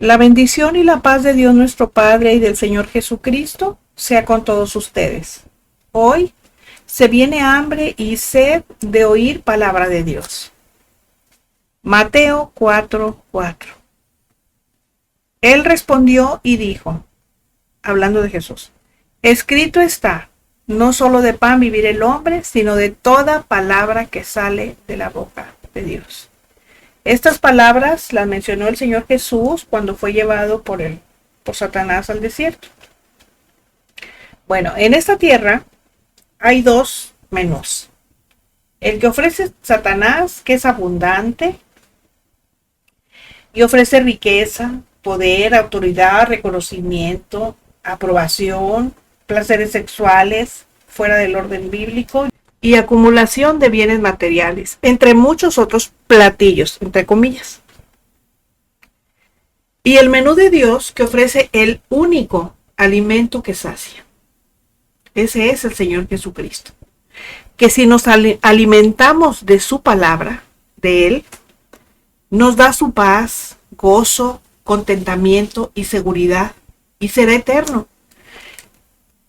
La bendición y la paz de Dios nuestro Padre y del Señor Jesucristo sea con todos ustedes. Hoy se viene hambre y sed de oír palabra de Dios. Mateo 4:4. Él respondió y dijo, hablando de Jesús, escrito está, no solo de pan vivir el hombre, sino de toda palabra que sale de la boca de Dios. Estas palabras las mencionó el Señor Jesús cuando fue llevado por Satanás al desierto. Bueno, en esta tierra hay dos menús. El que ofrece Satanás, que es abundante, y ofrece riqueza, poder, autoridad, reconocimiento, aprobación, placeres sexuales fuera del orden bíblico y acumulación de bienes materiales, entre muchos otros platillos, entre comillas. Y el menú de Dios que ofrece el único alimento que sacia. Ese es el Señor Jesucristo. Que si nos alimentamos de su palabra, de Él, nos da su paz, gozo, contentamiento y seguridad, y será eterno.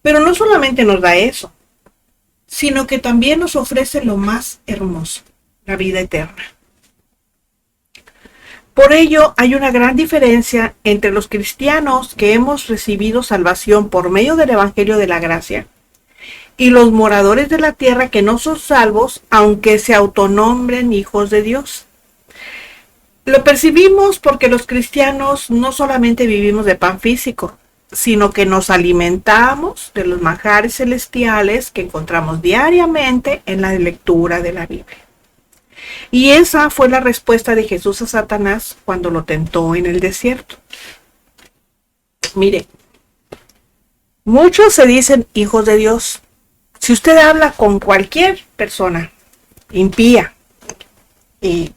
Pero no solamente nos da eso, sino que también nos ofrece lo más hermoso, la vida eterna. Por ello, hay una gran diferencia entre los cristianos que hemos recibido salvación por medio del Evangelio de la Gracia y los moradores de la tierra que no son salvos, aunque se autonombren hijos de Dios. Lo percibimos porque los cristianos no solamente vivimos de pan físico, sino que nos alimentamos de los manjares celestiales que encontramos diariamente en la lectura de la Biblia. Y esa fue la respuesta de Jesús a Satanás cuando lo tentó en el desierto. Mire, muchos se dicen hijos de Dios. Si usted habla con cualquier persona impía y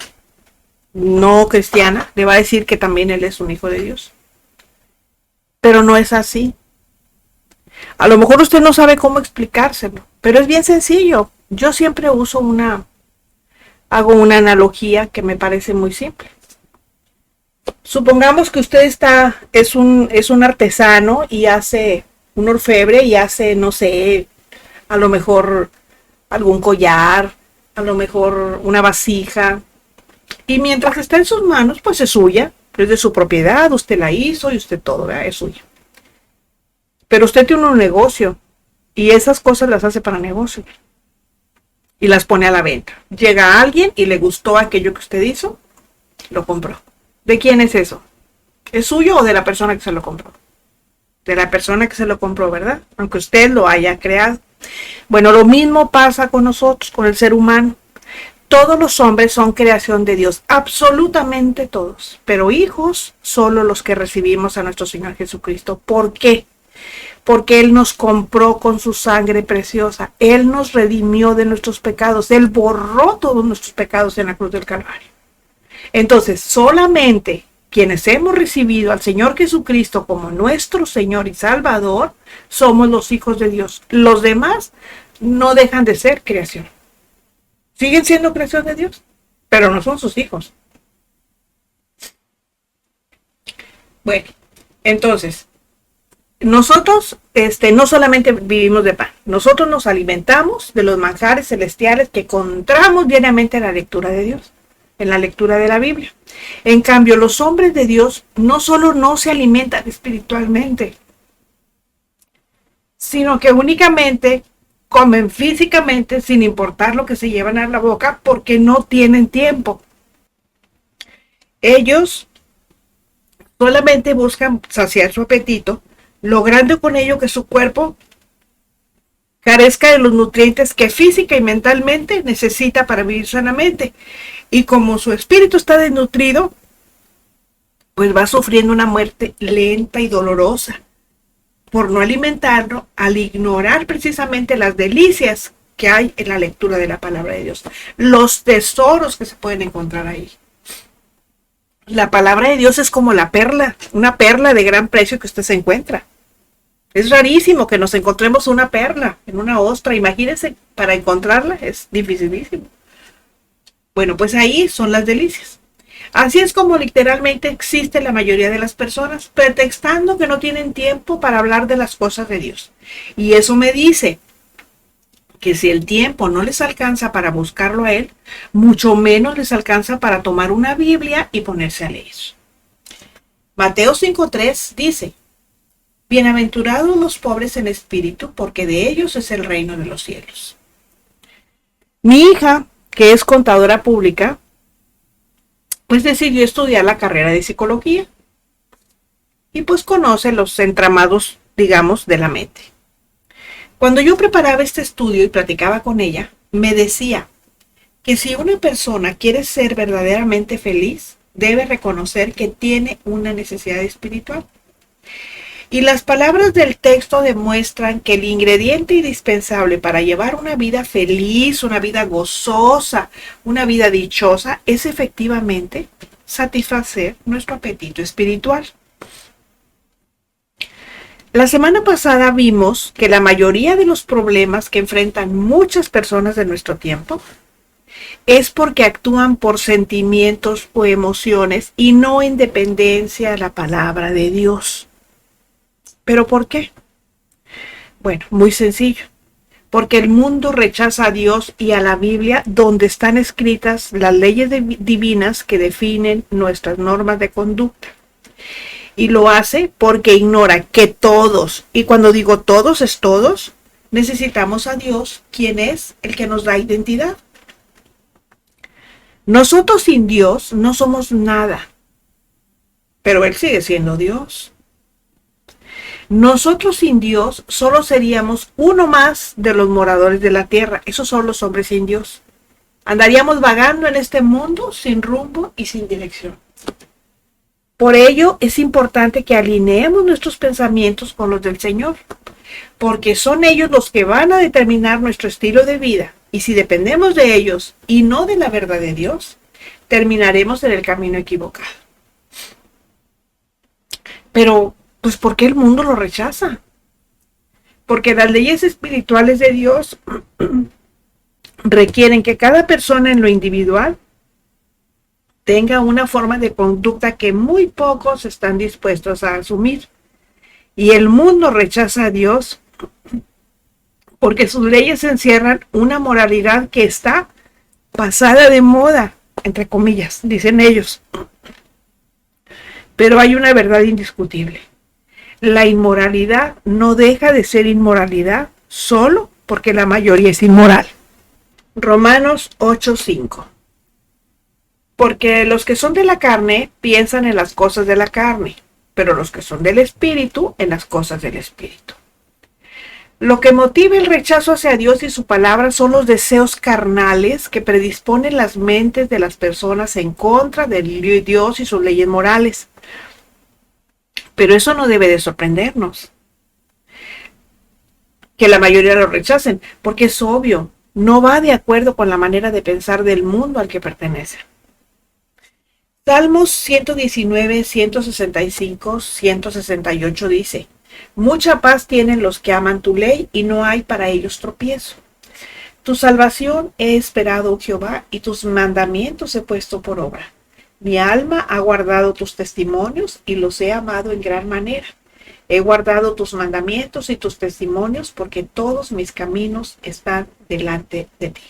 no cristiana, le va a decir que también él es un hijo de Dios. Pero no es así. A lo mejor usted no sabe cómo explicárselo, pero es bien sencillo. Yo siempre hago una analogía que me parece muy simple. Supongamos que usted es un artesano y hace un orfebre y hace, no sé, a lo mejor algún collar, a lo mejor una vasija. Y mientras está en sus manos, pues es suya. Es de su propiedad, usted la hizo y usted todo, ¿verdad? Es suyo. Pero usted tiene un negocio y esas cosas las hace para negocio y las pone a la venta. Llega alguien y le gustó aquello que usted hizo, lo compró. ¿De quién es eso? ¿Es suyo o de la persona que se lo compró? De la persona que se lo compró, ¿verdad? Aunque usted lo haya creado. Bueno, lo mismo pasa con nosotros, con el ser humano. Todos los hombres son creación de Dios, absolutamente todos, pero hijos solo los que recibimos a nuestro Señor Jesucristo. ¿Por qué? Porque Él nos compró con su sangre preciosa, Él nos redimió de nuestros pecados, Él borró todos nuestros pecados en la cruz del Calvario. Entonces, solamente quienes hemos recibido al Señor Jesucristo como nuestro Señor y Salvador, somos los hijos de Dios. Los demás no dejan de ser creación. Siguen siendo creación de Dios, pero no son sus hijos. Bueno, entonces, nosotros no solamente vivimos de pan, nosotros nos alimentamos de los manjares celestiales que encontramos diariamente en la lectura de Dios, en la lectura de la Biblia. En cambio, los hombres de Dios no solo no se alimentan espiritualmente, sino que únicamente comen físicamente sin importar lo que se llevan a la boca porque no tienen tiempo. Ellos solamente buscan saciar su apetito, logrando con ello que su cuerpo carezca de los nutrientes que física y mentalmente necesita para vivir sanamente. Y como su espíritu está desnutrido, pues va sufriendo una muerte lenta y dolorosa por no alimentarlo, al ignorar precisamente las delicias que hay en la lectura de la palabra de Dios, los tesoros que se pueden encontrar ahí. La palabra de Dios es como la perla, una perla de gran precio que usted se encuentra. Es rarísimo que nos encontremos una perla en una ostra. Imagínense, para encontrarla es dificilísimo. Bueno, pues ahí son las delicias. Así es como literalmente existe la mayoría de las personas, pretextando que no tienen tiempo para hablar de las cosas de Dios. Y eso me dice que si el tiempo no les alcanza para buscarlo a Él, mucho menos les alcanza para tomar una Biblia y ponerse a leer. Mateo 5:3 dice: bienaventurados los pobres en espíritu, porque de ellos es el reino de los cielos. Mi hija, que es contadora pública, pues decidió estudiar la carrera de psicología y pues conoce los entramados, digamos, de la mente. Cuando yo preparaba este estudio y platicaba con ella, me decía que si una persona quiere ser verdaderamente feliz, debe reconocer que tiene una necesidad espiritual. Y las palabras del texto demuestran que el ingrediente indispensable para llevar una vida feliz, una vida gozosa, una vida dichosa, es efectivamente satisfacer nuestro apetito espiritual. La semana pasada vimos que la mayoría de los problemas que enfrentan muchas personas de nuestro tiempo es porque actúan por sentimientos o emociones y no en dependencia de la palabra de Dios. ¿Pero por qué? Bueno, muy sencillo. Porque el mundo rechaza a Dios y a la Biblia, donde están escritas las leyes divinas que definen nuestras normas de conducta. Y lo hace porque ignora que todos, y cuando digo todos es todos, necesitamos a Dios, quien es el que nos da identidad. Nosotros sin Dios no somos nada, pero Él sigue siendo Dios. Nosotros sin Dios solo seríamos uno más de los moradores de la tierra. Esos son los hombres sin Dios. Andaríamos vagando en este mundo sin rumbo y sin dirección. Por ello es importante que alineemos nuestros pensamientos con los del Señor, porque son ellos los que van a determinar nuestro estilo de vida. Y si dependemos de ellos y no de la verdad de Dios, terminaremos en el camino equivocado. Pero pues ¿por qué el mundo lo rechaza? Porque las leyes espirituales de Dios requieren que cada persona en lo individual tenga una forma de conducta que muy pocos están dispuestos a asumir. Y el mundo rechaza a Dios porque sus leyes encierran una moralidad que está pasada de moda, entre comillas, dicen ellos. Pero hay una verdad indiscutible. La inmoralidad no deja de ser inmoralidad solo porque la mayoría es inmoral. Romanos 8:5. Porque los que son de la carne piensan en las cosas de la carne, pero los que son del Espíritu en las cosas del Espíritu. Lo que motiva el rechazo hacia Dios y su palabra son los deseos carnales que predisponen las mentes de las personas en contra de Dios y sus leyes morales. Pero eso no debe de sorprendernos, que la mayoría lo rechacen, porque es obvio, no va de acuerdo con la manera de pensar del mundo al que pertenece. Salmos 119, 165, 168 dice: mucha paz tienen los que aman tu ley y no hay para ellos tropiezo. Tu salvación he esperado, oh Jehová, y tus mandamientos he puesto por obra. Mi alma ha guardado tus testimonios y los he amado en gran manera. He guardado tus mandamientos y tus testimonios porque todos mis caminos están delante de ti.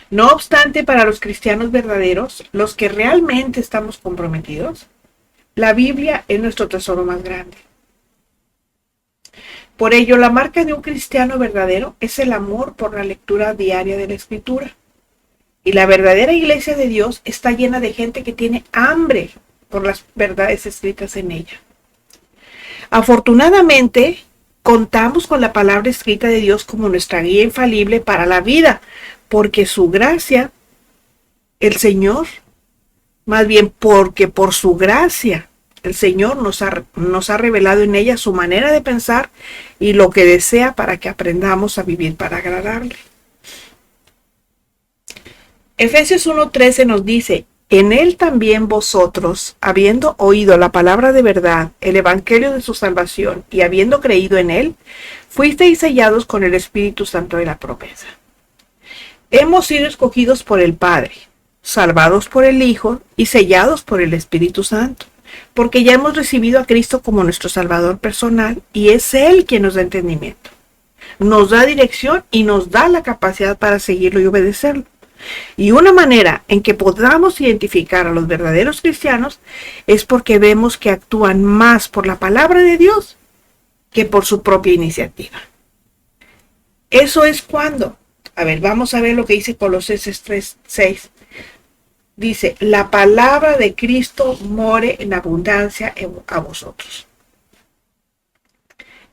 No obstante, para los cristianos verdaderos, los que realmente estamos comprometidos, la Biblia es nuestro tesoro más grande. Por ello, la marca de un cristiano verdadero es el amor por la lectura diaria de la Escritura. Y la verdadera iglesia de Dios está llena de gente que tiene hambre por las verdades escritas en ella. Afortunadamente, contamos con la palabra escrita de Dios como nuestra guía infalible para la vida, porque su gracia, el Señor, más bien porque por su gracia, el Señor nos ha revelado en ella su manera de pensar y lo que desea para que aprendamos a vivir para agradarle. Efesios 1:13 nos dice: en él también vosotros, habiendo oído la palabra de verdad, el evangelio de su salvación, y habiendo creído en él, fuisteis sellados con el Espíritu Santo de la promesa. Hemos sido escogidos por el Padre, salvados por el Hijo y sellados por el Espíritu Santo, porque ya hemos recibido a Cristo como nuestro Salvador personal y es Él quien nos da entendimiento, nos da dirección y nos da la capacidad para seguirlo y obedecerlo. Y una manera en que podamos identificar a los verdaderos cristianos es porque vemos que actúan más por la palabra de Dios que por su propia iniciativa. Eso es cuando, a ver, vamos a ver lo que dice Colosenses 3:6. Dice, la palabra de Cristo more en abundancia a vosotros.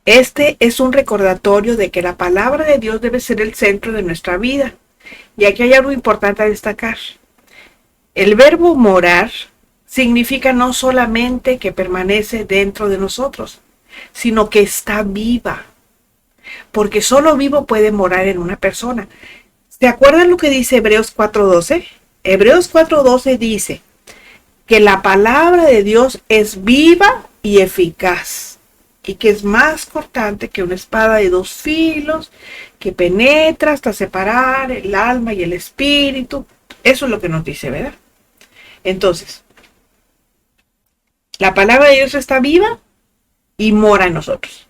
Este es un recordatorio de que la palabra de Dios debe ser el centro de nuestra vida. Y aquí hay algo importante a destacar. El verbo morar significa no solamente que permanece dentro de nosotros, sino que está viva. Porque solo vivo puede morar en una persona. ¿Se acuerdan lo que dice Hebreos 4:12? Hebreos 4:12 dice que la palabra de Dios es viva y eficaz, y que es más cortante que una espada de 2 filos, que penetra hasta separar el alma y el espíritu. Eso es lo que nos dice, ¿verdad? Entonces, la palabra de Dios está viva y mora en nosotros.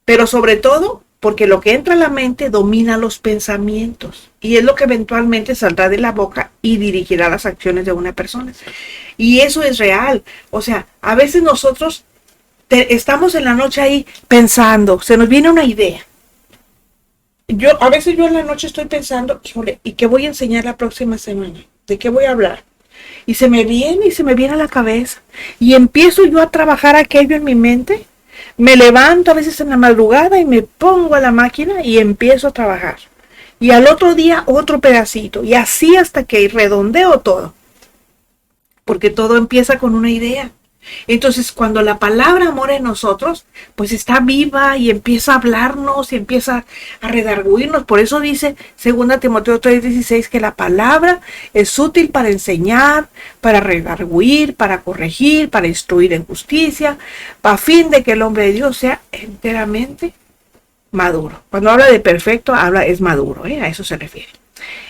Pero sobre todo, porque lo que entra a la mente domina los pensamientos y es lo que eventualmente saldrá de la boca y dirigirá las acciones de una persona. Y eso es real. O sea, a veces nosotros estamos en la noche ahí pensando, se nos viene una idea. A veces yo en la noche estoy pensando, híjole, ¿y qué voy a enseñar la próxima semana? ¿De qué voy a hablar? Y se me viene a la cabeza. Y empiezo yo a trabajar aquello en mi mente. Me levanto a veces en la madrugada y me pongo a la máquina y empiezo a trabajar. Y al otro día otro pedacito. Y así hasta que redondeo todo. Porque todo empieza con una idea. Entonces, cuando la palabra mora en nosotros, pues está viva y empieza a hablarnos y empieza a redarguirnos. Por eso dice 2 Timoteo 3:16 que la palabra es útil para enseñar, para redarguir, para corregir, para instruir en justicia, a fin de que el hombre de Dios sea enteramente maduro. Cuando habla de perfecto, es maduro, a eso se refiere.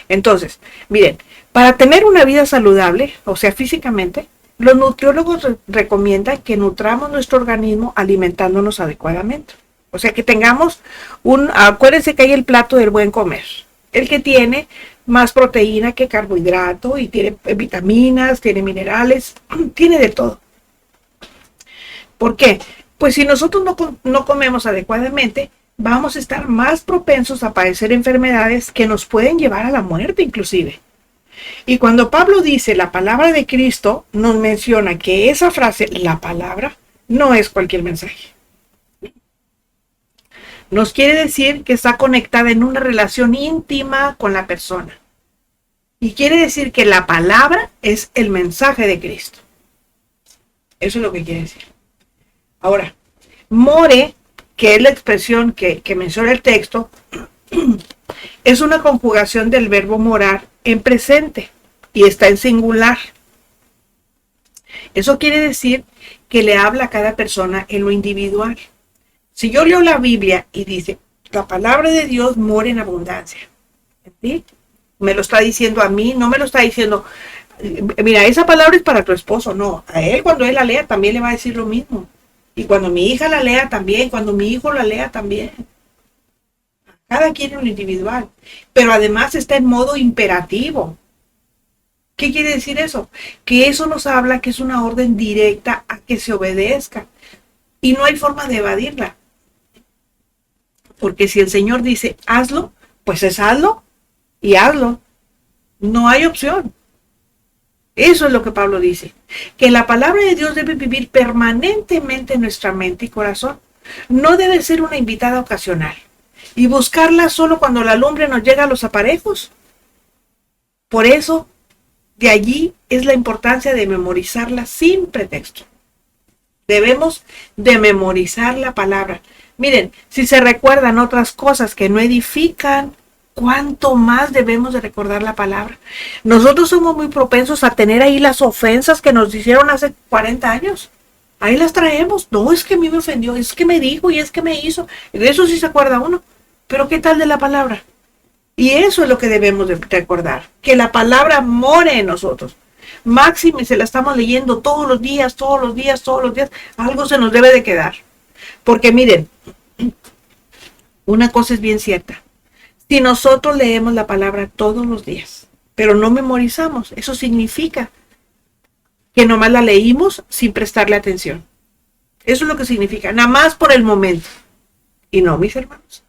Entonces, miren, para tener una vida saludable, o sea, físicamente, los nutriólogos recomiendan que nutramos nuestro organismo alimentándonos adecuadamente. O sea, que tengamos acuérdense que hay el plato del buen comer. El que tiene más proteína que carbohidrato y tiene vitaminas, tiene minerales, tiene de todo. ¿Por qué? Pues si nosotros no comemos adecuadamente, vamos a estar más propensos a padecer enfermedades que nos pueden llevar a la muerte inclusive. Y cuando Pablo dice la palabra de Cristo, nos menciona que esa frase, la palabra, no es cualquier mensaje. Nos quiere decir que está conectada en una relación íntima con la persona. Y quiere decir que la palabra es el mensaje de Cristo. Eso es lo que quiere decir. Ahora, more, que es la expresión que menciona el texto, es una conjugación del verbo morar en presente y está en singular. Eso quiere decir que le habla a cada persona en lo individual. Si yo leo la Biblia y dice, la palabra de Dios mora en abundancia, ¿sí? Me lo está diciendo a mí, no me lo está diciendo, mira, esa palabra es para tu esposo, no, a él cuando él la lea también le va a decir lo mismo. Y cuando mi hija la lea también, cuando mi hijo la lea también. Cada quien en lo individual, pero además está en modo imperativo. ¿Qué quiere decir eso? Que eso nos habla que es una orden directa a que se obedezca y no hay forma de evadirla. Porque si el Señor dice hazlo, pues es hazlo y hazlo. No hay opción. Eso es lo que Pablo dice, que la palabra de Dios debe vivir permanentemente en nuestra mente y corazón. No debe ser una invitada ocasional. Y buscarla solo cuando la lumbre nos llega a los aparejos. Por eso, de allí es la importancia de memorizarla sin pretexto. Debemos de memorizar la palabra. Miren, si se recuerdan otras cosas que no edifican, ¿cuánto más debemos de recordar la palabra? Nosotros somos muy propensos a tener ahí las ofensas que nos hicieron hace 40 años. Ahí las traemos. No, es que a mí me ofendió, es que me dijo y es que me hizo. De eso sí se acuerda uno. Pero ¿qué tal de la palabra? Y eso es lo que debemos de recordar, que la palabra more en nosotros. Máxime se la estamos leyendo todos los días, todos los días, todos los días. Algo se nos debe de quedar. Porque miren, una cosa es bien cierta. Si nosotros leemos la palabra todos los días, pero no memorizamos, eso significa que nomás la leímos sin prestarle atención. Eso es lo que significa, nada más por el momento. Y no, mis hermanos.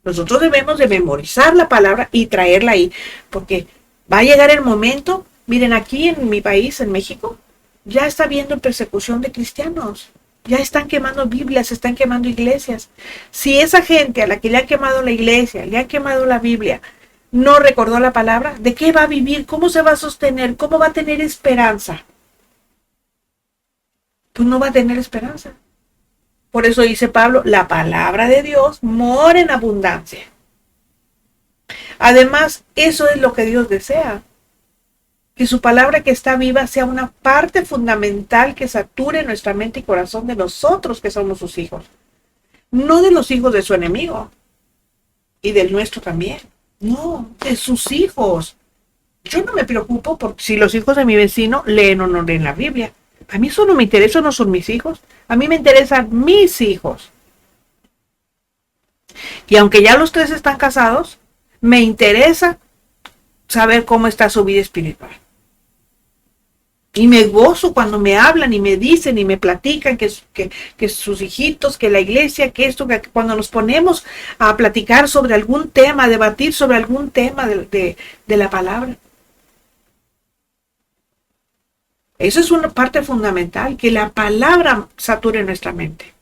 Nosotros debemos de memorizar la palabra y traerla ahí, porque va a llegar el momento. Miren, aquí en mi país, en México, ya está habiendo persecución de cristianos. Ya están quemando Biblias, están quemando iglesias. Si esa gente a la que le han quemado la iglesia, le han quemado la Biblia, no recordó la palabra, ¿de qué va a vivir? ¿Cómo se va a sostener? ¿Cómo va a tener esperanza? Pues no va a tener esperanza. Por eso dice Pablo, la palabra de Dios mora en abundancia. Además, eso es lo que Dios desea. Que su palabra que está viva sea una parte fundamental que sature nuestra mente y corazón de nosotros que somos sus hijos. No de los hijos de su enemigo. Y del nuestro también. No, de sus hijos. Yo no me preocupo por si los hijos de mi vecino leen o no leen la Biblia. A mí eso no me interesa, no son mis hijos. A mí me interesan mis hijos. Y aunque ya los 3 están casados, me interesa saber cómo está su vida espiritual. Y me gozo cuando me hablan y me dicen y me platican que sus hijitos, que la iglesia, que esto, que cuando nos ponemos a platicar sobre algún tema, a debatir sobre algún tema de la palabra. Eso es una parte fundamental, que la palabra sature nuestra mente.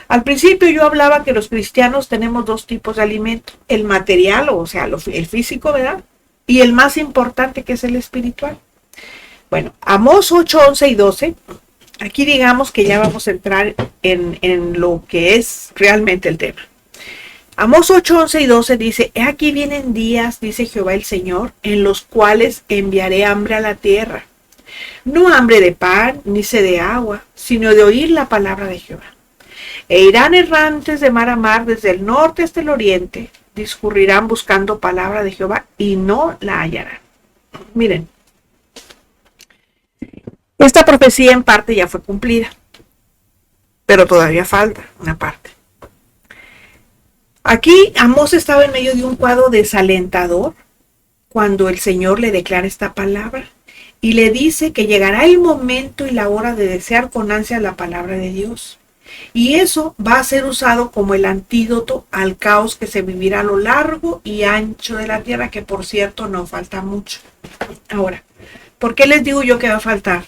Al principio yo hablaba que los cristianos tenemos 2 tipos de alimento, el material, o sea, el físico, ¿verdad? Y el más importante, que es el espiritual. Bueno, Amós 8, 11 y 12, aquí digamos que ya vamos a entrar en lo que es realmente el tema. Amós 8, 11 y 12 dice, he aquí vienen días, dice Jehová el Señor, en los cuales enviaré hambre a la tierra. No hambre de pan, ni sed de agua, sino de oír la palabra de Jehová. E irán errantes de mar a mar, desde el norte hasta el oriente, discurrirán buscando palabra de Jehová y no la hallarán. Miren, esta profecía en parte ya fue cumplida, pero todavía falta una parte. Aquí Amós estaba en medio de un cuadro desalentador cuando el Señor le declara esta palabra y le dice que llegará el momento y la hora de desear con ansia la palabra de Dios. Y eso va a ser usado como el antídoto al caos que se vivirá a lo largo y ancho de la tierra, que por cierto no falta mucho. Ahora, ¿por qué les digo yo que va a faltar?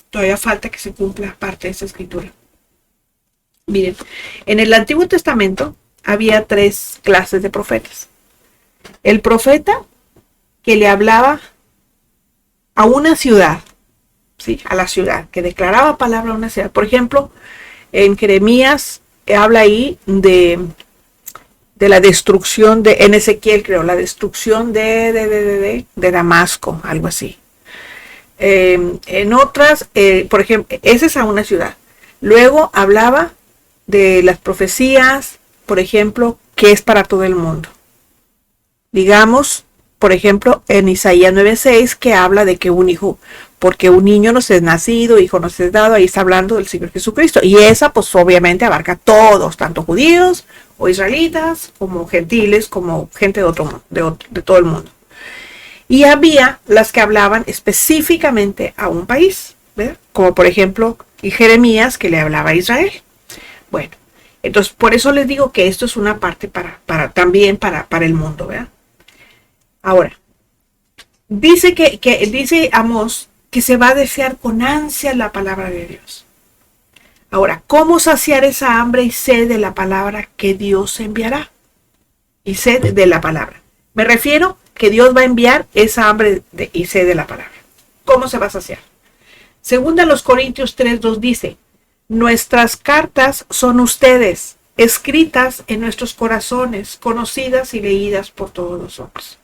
Todavía falta que se cumpla parte de esta escritura. Miren, en el Antiguo Testamento había 3 clases de profetas. El profeta que le hablaba a una ciudad, ¿sí? A la ciudad, que declaraba palabra a una ciudad. Por ejemplo, en Jeremías habla ahí de la destrucción en Ezequiel, creo, la destrucción de Damasco, algo así. En otras, por ejemplo, esa es a una ciudad. Luego hablaba de las profecías, por ejemplo, que es para todo el mundo. Digamos, por ejemplo, en Isaías 9:6, que habla de que un hijo, porque un niño nos es nacido, hijo nos es dado, ahí está hablando del Señor Jesucristo. Y esa, pues obviamente abarca a todos, tanto judíos o israelitas, como gentiles, como gente de todo el mundo. Y había las que hablaban específicamente a un país, ¿verdad? Como por ejemplo, y Jeremías, que le hablaba a Israel. Bueno, entonces por eso les digo que esto es una parte también para el mundo, ¿verdad? Ahora, dice dice Amós que se va a desear con ansia la palabra de Dios. Ahora, ¿cómo saciar esa hambre y sed de la palabra que Dios enviará? Y sed de la palabra. Me refiero que Dios va a enviar esa hambre y sed de la palabra. ¿Cómo se va a saciar? Segunda los Corintios 3:2 dice, nuestras cartas son ustedes, escritas en nuestros corazones, conocidas y leídas por todos los hombres.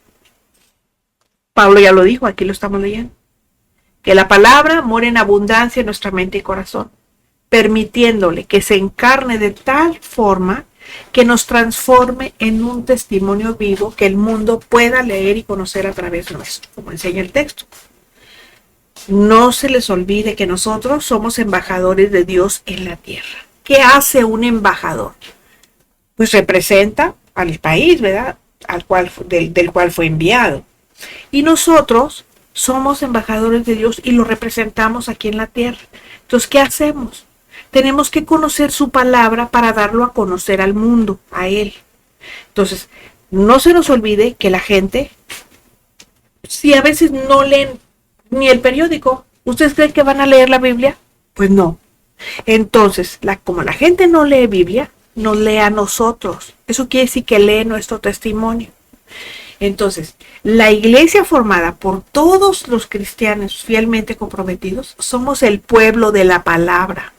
Pablo ya lo dijo, aquí lo estamos leyendo. Que la palabra mora en abundancia en nuestra mente y corazón, permitiéndole que se encarne de tal forma que nos transforme en un testimonio vivo que el mundo pueda leer y conocer a través nuestro, como enseña el texto. No se les olvide que nosotros somos embajadores de Dios en la tierra. ¿Qué hace un embajador? Pues representa al país, ¿verdad? Del cual fue enviado. Y nosotros somos embajadores de Dios y lo representamos aquí en la tierra. Entonces, ¿qué hacemos? Tenemos que conocer su palabra para darlo a conocer al mundo, a Él. Entonces, no se nos olvide que la gente, si a veces no leen ni el periódico, ¿ustedes creen que van a leer la Biblia? Pues no. Entonces, como la gente no lee Biblia, nos lee a nosotros. Eso quiere decir que lee nuestro testimonio. Entonces, la iglesia formada por todos los cristianos fielmente comprometidos, somos el pueblo de la palabra.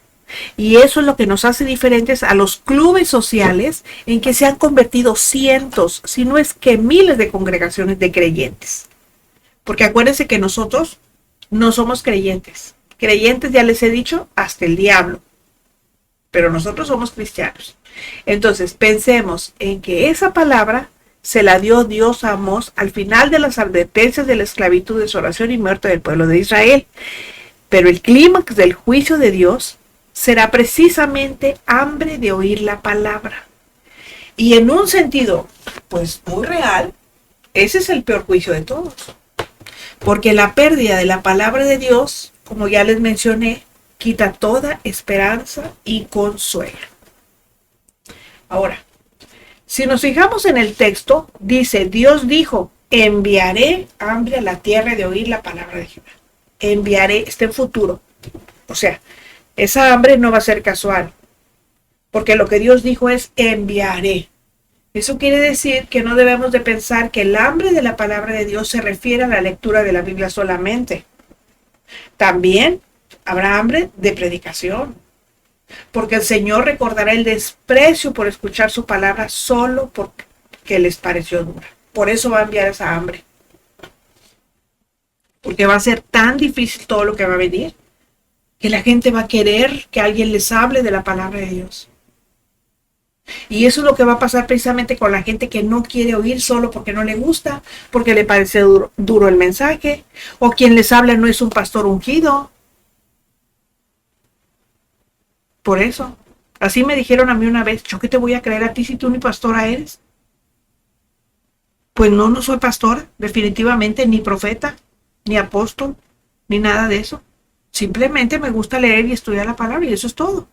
Y eso es lo que nos hace diferentes a los clubes sociales en que se han convertido cientos, si no es que miles de congregaciones de creyentes. Porque acuérdense que nosotros no somos creyentes. Creyentes, ya les he dicho, hasta el diablo. Pero nosotros somos cristianos. Entonces, pensemos en que esa palabra se la dio Dios a Amós al final de las advertencias de la esclavitud, desolación y muerte del pueblo de Israel. Pero el clímax del juicio de Dios será precisamente hambre de oír la palabra. Y en un sentido, pues muy real, ese es el peor juicio de todos. Porque la pérdida de la palabra de Dios, como ya les mencioné, quita toda esperanza y consuelo. Ahora, si nos fijamos en el texto, dice, Dios dijo, enviaré hambre a la tierra de oír la palabra de Jehová. Enviaré, está en futuro. O sea, esa hambre no va a ser casual, porque lo que Dios dijo es enviaré. Eso quiere decir que no debemos de pensar que el hambre de la palabra de Dios se refiere a la lectura de la Biblia solamente. También habrá hambre de predicación, porque el Señor recordará el desprecio por escuchar su palabra solo porque les pareció dura. Por eso va a enviar esa hambre, porque va a ser tan difícil todo lo que va a venir, que la gente va a querer que alguien les hable de la palabra de Dios. Y eso es lo que va a pasar precisamente con la gente que no quiere oír solo porque no le gusta, porque le parece duro el mensaje, o quien les habla no es un pastor ungido. Por eso, así me dijeron a mí una vez, ¿yo qué te voy a creer a ti si tú ni pastora eres? Pues no soy pastora, definitivamente, ni profeta, ni apóstol, ni nada de eso. Simplemente me gusta leer y estudiar la palabra y eso es todo.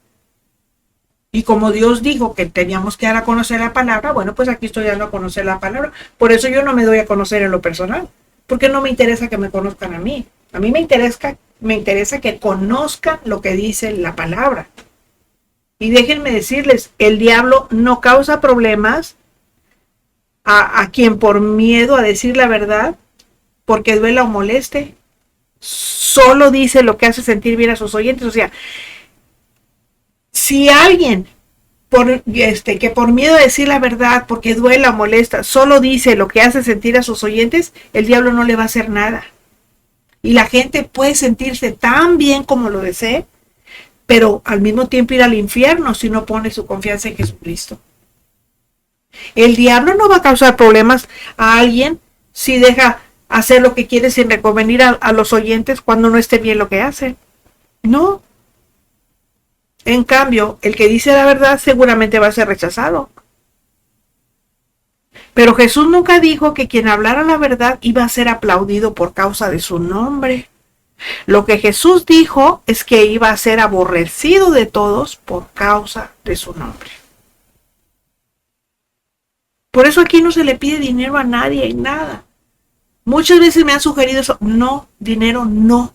Y como Dios dijo que teníamos que dar a conocer la palabra, bueno, pues aquí estoy dando a conocer la palabra. Por eso yo no me doy a conocer en lo personal, porque no me interesa que me conozcan a mí. A mí me interesa que conozcan lo que dice la palabra. Y déjenme decirles, el diablo no causa problemas a quien por miedo a decir la verdad, porque duela o moleste, solo dice lo que hace sentir bien a sus oyentes. O sea, si alguien que por miedo a decir la verdad, porque duela o molesta, solo dice lo que hace sentir a sus oyentes, el diablo no le va a hacer nada. Y la gente puede sentirse tan bien como lo desee, pero al mismo tiempo ir al infierno si no pone su confianza en Jesucristo. El diablo no va a causar problemas a alguien si deja hacer lo que quiere sin reconvenir a los oyentes cuando no esté bien lo que hace. No. En cambio, el que dice la verdad seguramente va a ser rechazado. Pero Jesús nunca dijo que quien hablara la verdad iba a ser aplaudido por causa de su nombre. Lo que Jesús dijo es que iba a ser aborrecido de todos por causa de su nombre. Por eso aquí no se le pide dinero a nadie y nada. Muchas veces me han sugerido eso. No, dinero no.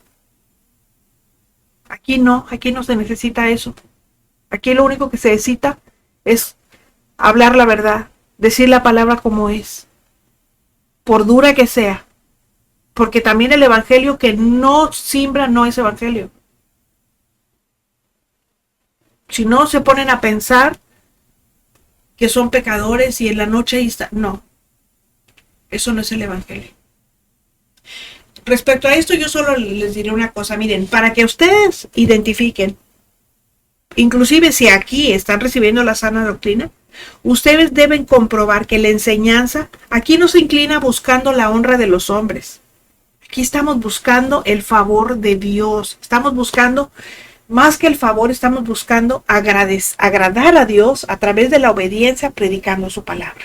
Aquí no se necesita eso. Aquí lo único que se necesita es hablar la verdad, decir la palabra como es, por dura que sea. Porque también el evangelio que no siembra no es evangelio. Si no se ponen a pensar que son pecadores y en la noche ahí está. No, eso no es el evangelio. Respecto a esto, yo solo les diré una cosa. Miren, para que ustedes identifiquen, inclusive si aquí están recibiendo la sana doctrina, Ustedes deben comprobar que la enseñanza aquí no se inclina buscando la honra de los hombres. Aquí estamos buscando el favor de Dios. Estamos buscando, más que el favor, estamos buscando agradar a Dios a través de la obediencia predicando su palabra.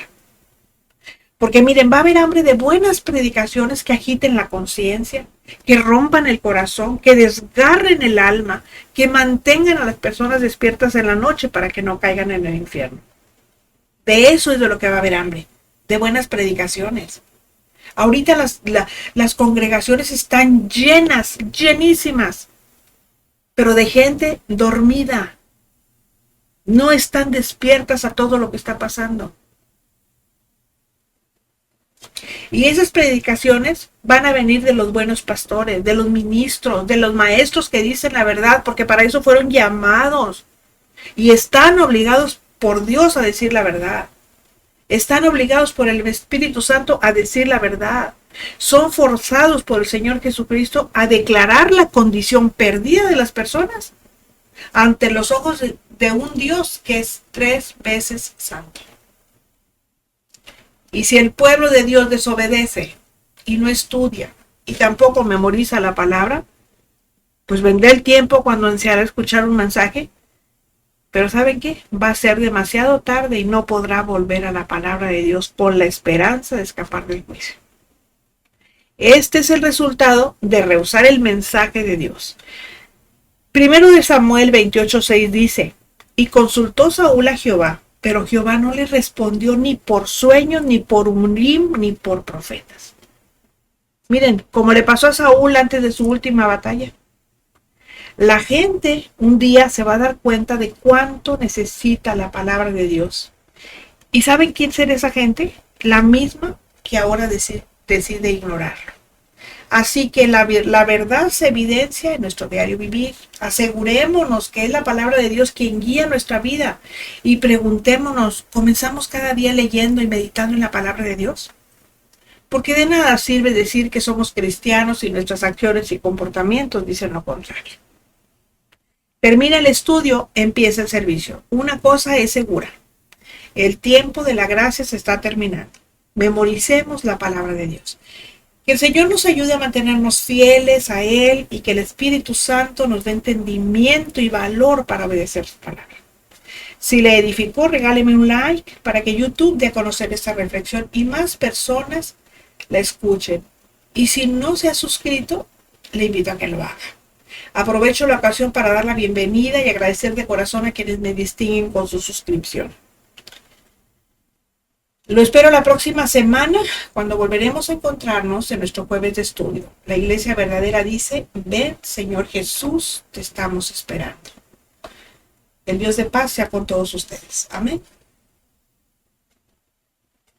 Porque miren, va a haber hambre de buenas predicaciones que agiten la conciencia, que rompan el corazón, que desgarren el alma, que mantengan a las personas despiertas en la noche para que no caigan en el infierno. De eso es de lo que va a haber hambre, de buenas predicaciones. Ahorita las congregaciones están llenas, llenísimas, pero de gente dormida. No están despiertas a todo lo que está pasando. Y esas predicaciones van a venir de los buenos pastores, de los ministros, de los maestros que dicen la verdad, porque para eso fueron llamados y están obligados por Dios a decir la verdad. Están obligados por el Espíritu Santo a decir la verdad. Son forzados por el Señor Jesucristo a declarar la condición perdida de las personas ante los ojos de un Dios que es 3 veces santo. Y si el pueblo de Dios desobedece y no estudia y tampoco memoriza la palabra, pues vendrá el tiempo cuando ansiará escuchar un mensaje, pero ¿saben qué? Va a ser demasiado tarde y no podrá volver a la palabra de Dios por la esperanza de escapar del juicio. Este es el resultado de rehusar el mensaje de Dios. Primero de Samuel 28:6 dice, y consultó Saúl a Jehová, pero Jehová no le respondió ni por sueños, ni por Urim, ni por profetas. Miren, como le pasó a Saúl antes de su última batalla. La gente un día se va a dar cuenta de cuánto necesita la palabra de Dios. ¿Y saben quién será esa gente? La misma que ahora decide ignorarlo. Así que la verdad se evidencia en nuestro diario vivir. Asegurémonos que es la palabra de Dios quien guía nuestra vida. Y preguntémonos, ¿comenzamos cada día leyendo y meditando en la palabra de Dios? Porque de nada sirve decir que somos cristianos y nuestras acciones y comportamientos dicen lo contrario. Termina el estudio, empieza el servicio. Una cosa es segura. El tiempo de la gracia se está terminando. Memoricemos la palabra de Dios. Que el Señor nos ayude a mantenernos fieles a Él y que el Espíritu Santo nos dé entendimiento y valor para obedecer su palabra. Si le edificó, regáleme un like para que YouTube dé a conocer esta reflexión y más personas la escuchen. Y si no se ha suscrito, le invito a que lo haga. Aprovecho la ocasión para dar la bienvenida y agradecer de corazón a quienes me distinguen con su suscripción. Lo espero la próxima semana cuando volveremos a encontrarnos en nuestro jueves de estudio. La Iglesia Verdadera dice, ven Señor Jesús, te estamos esperando. El Dios de paz sea con todos ustedes. Amén.